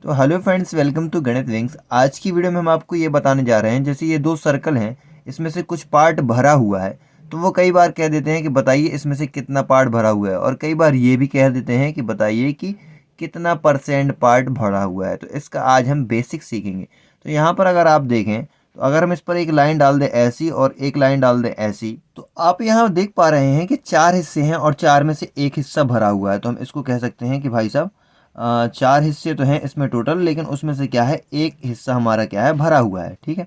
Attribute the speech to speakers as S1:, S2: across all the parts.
S1: तो hello friends, welcome to गणित wings. आज की वीडियो में हम आपको ये बताने जा रहे हैं, जैसे ये दो सर्कल हैं, इसमें से कुछ पार्ट भरा हुआ है। तो वो कई बार कह देते हैं कि बताइए इसमें से कितना पार्ट भरा हुआ है, और कई बार ये भी कह देते हैं कि बताइए कि कितना परसेंट पार्ट भरा हुआ है। तो इसका आज हम बेसिक सीखेंगे। तो यहाँ पर अगर आप देखें, तो अगर हम इस पर एक लाइन डाल दें ऐसी और एक लाइन डाल दें ऐसी, तो आप यहाँ देख पा रहे हैं कि चार हिस्से हैं और चार में से एक हिस्सा भरा हुआ है। तो हम इसको कह सकते हैं कि भाई साहब चार हिस्से तो हैं इसमें टोटल, लेकिन उसमें से क्या है, एक हिस्सा हमारा क्या है, भरा हुआ है। ठीक है।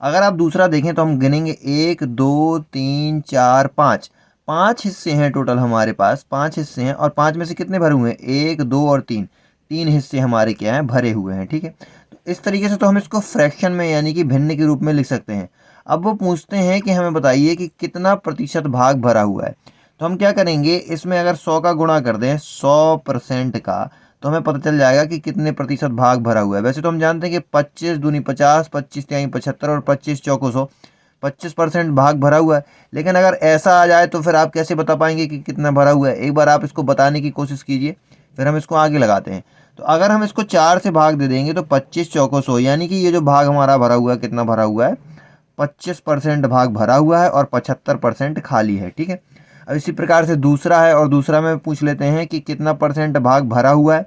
S1: अगर आप दूसरा देखें तो हम गिनेंगे 1 2 3 4 5, पांच हिस्से हैं टोटल हमारे पास, पांच हिस्से हैं और पांच में से कितने भरे हुए हैं, 1 2 और 3, तीन हिस्से हमारे क्या हैं, भरे हुए हैं। ठीक है। तो इस तरीके से तो हम इसको फ्रैक्शन में यानी कि भिन्न के रूप में लिख सकते हैं। अब वो पूछते हैं कि हमें बताइए कि कितना प्रतिशत भाग भरा हुआ है। तो हम क्या करेंगे, इसमें अगर 100 का गुणा कर दें, 100% का, तो हमें पता चल जाएगा कि कितने प्रतिशत भाग भरा हुआ है। वैसे तो हम जानते हैं कि 25 दूनी 50, 25 तिहाई 75 और 25 चौको 100, 25% भाग भरा हुआ है। लेकिन अगर ऐसा आ जाए तो फिर आप कैसे बता पाएंगे कि कितना भरा हुआ है। एक बार आप इसको बताने की कोशिश कीजिए, फिर हम इसको आगे लगाते हैं। तो अगर हम इसको 4 से भाग दे देंगे तो 25 चौको 100, यानी कि ये जो भाग हमारा भरा हुआ है, कितना भरा हुआ है, 25% भाग भरा हुआ है और 75% खाली है। ठीक है। अब इसी प्रकार से दूसरा है, और दूसरा में पूछ लेते हैं कि कितना परसेंट भाग भरा हुआ है।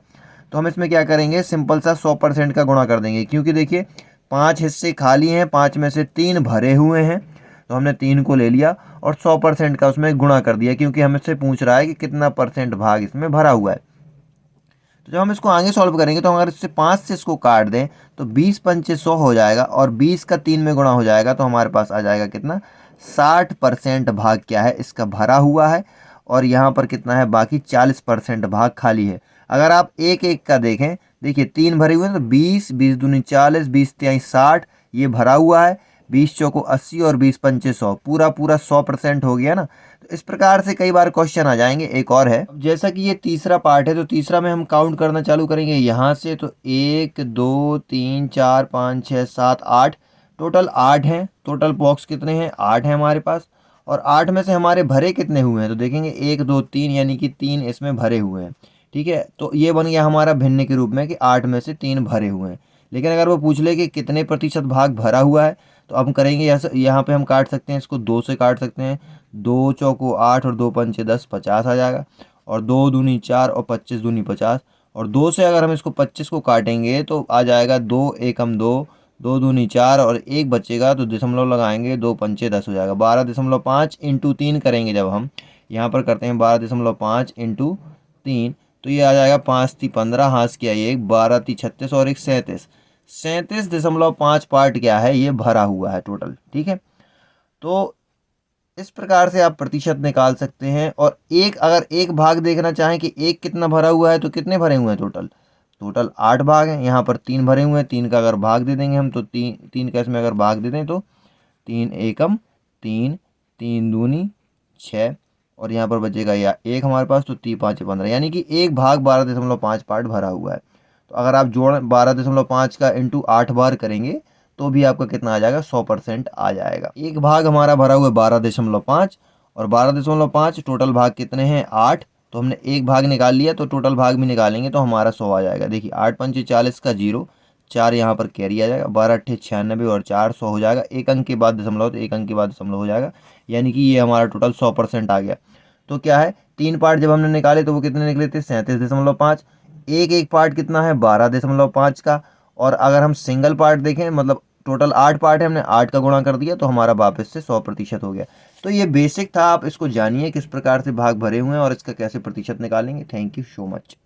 S1: तो हम इसमें क्या करेंगे, सिंपल सा 100% का गुणा कर देंगे, क्योंकि देखिए पांच हिस्से खाली हैं, पांच में से तीन भरे हुए हैं। तो हमने तीन को ले लिया और 100% का उसमें गुणा कर दिया, क्योंकि हमसे पूछ रहा है कि कितना परसेंट भाग इसमें भरा हुआ है। तो जब हम इसको आगे सॉल्व करेंगे तो अगर इससे 5 से इसको काट दें तो 20 पंचे 100 हो जाएगा, और 20 का 3 में गुणा हो जाएगा, तो हमारे पास आ जाएगा कितना, 60% भाग क्या है, इसका भरा हुआ है। और यहाँ पर कितना है, बाकी 40% भाग खाली है। अगर आप एक एक का देखें, देखिए तीन भरे हुए हैं, तो 20, 20 दूनी 40, 20 तिहाई 60, ये भरा हुआ है। 20 चौको 80 और 20 पंचे 100, पूरा पूरा 100% हो गया ना। तो इस प्रकार से कई बार क्वेश्चन आ जाएंगे। एक और है, अब जैसा कि ये तीसरा पार्ट है, तो तीसरा में हम काउंट करना चालू करेंगे यहाँ से। तो 1 2 3 4 5 6 7 8, टोटल 8 हैं। टोटल बॉक्स कितने हैं, 8 हैं हमारे पास। और 8 में से हमारे भरे कितने हुए हैं, तो देखेंगे 1 2 3, यानी कि 3 इसमें भरे हुए हैं। ठीक है। तो ये बन गया हमारा भिन्न के रूप में कि 8 में से 3 भरे हुए हैं। लेकिन अगर वो पूछ ले कि कितने प्रतिशत भाग भरा हुआ है, तो अब हम करेंगे यहाँ पे हम काट सकते हैं, इसको 2 से काट सकते हैं। 2 चौको 8 और 2 पंचे 10, 50 आ जाएगा। और 2 दूनी 4 और 25 दूनी 50। और 2 से अगर हम इसको 25 को काटेंगे तो आ जाएगा 2 एकम 2, 2 दूनी 4 और एक बचेगा, तो दशमलव लगाएंगे, 2 पंचे 10 हो जाएगा। 12.5 इंटू 3 करेंगे जब हम यहाँ पर करते हैं, 12.5 इंटू 3, तो ये आ जाएगा 5 × 15, हाथ किया ये 12 × 36 और 1 37, 37.5 पार्ट क्या है, ये भरा हुआ है टोटल। ठीक है। तो इस प्रकार से आप प्रतिशत निकाल सकते हैं। और एक, अगर एक भाग देखना चाहें कि एक कितना भरा हुआ है, तो कितने भरे हुए हैं टोटल, टोटल 8 भाग हैं। यहाँ पर 3 भरे हुए हैं, 3 का अगर भाग दे देंगे हम, तो 3 का इसमें अगर भाग दे दें तो 3 एकम 3, 3 दूनी 6, और यहाँ पर बचेगा या एक हमारे पास, तो 3 5 15, यानी कि एक भाग 12.5 पार्ट भरा हुआ है। तो अगर आप जोड़ 12.5 का इंटू 8 बार करेंगे तो भी आपका कितना आ जाएगा, 100% आ जाएगा। एक भाग हमारा भरा हुआ है 12.5, और 12.5 टोटल भाग कितने हैं, 8। तो हमने एक भाग निकाल लिया, तो टोटल भाग भी निकालेंगे तो हमारा 100 आ जाएगा। देखिए 8 पंचे 40 का 0, 4 यहाँ पर कैरी आ जाएगा, 12 अट्ठे 96 और 4 100 हो जाएगा। एक अंक के बाद दशमलव, तो एक अंक के बाद दशमलव हो जाएगा, यानी कि ये हमारा टोटल 100% आ गया। तो क्या है, तीन पार्ट जब हमने निकाले तो वो कितने निकले थे, 37.5। एक एक पार्ट कितना है, 12.5 का। और अगर हम सिंगल पार्ट देखें, मतलब टोटल 8 पार्ट है, हमने 8 का गुणा कर दिया, तो हमारा वापस से 100% हो गया। तो ये बेसिक था, आप इसको जानिए किस प्रकार से भाग भरे हुए हैं और इसका कैसे प्रतिशत निकालेंगे। Thank you so much.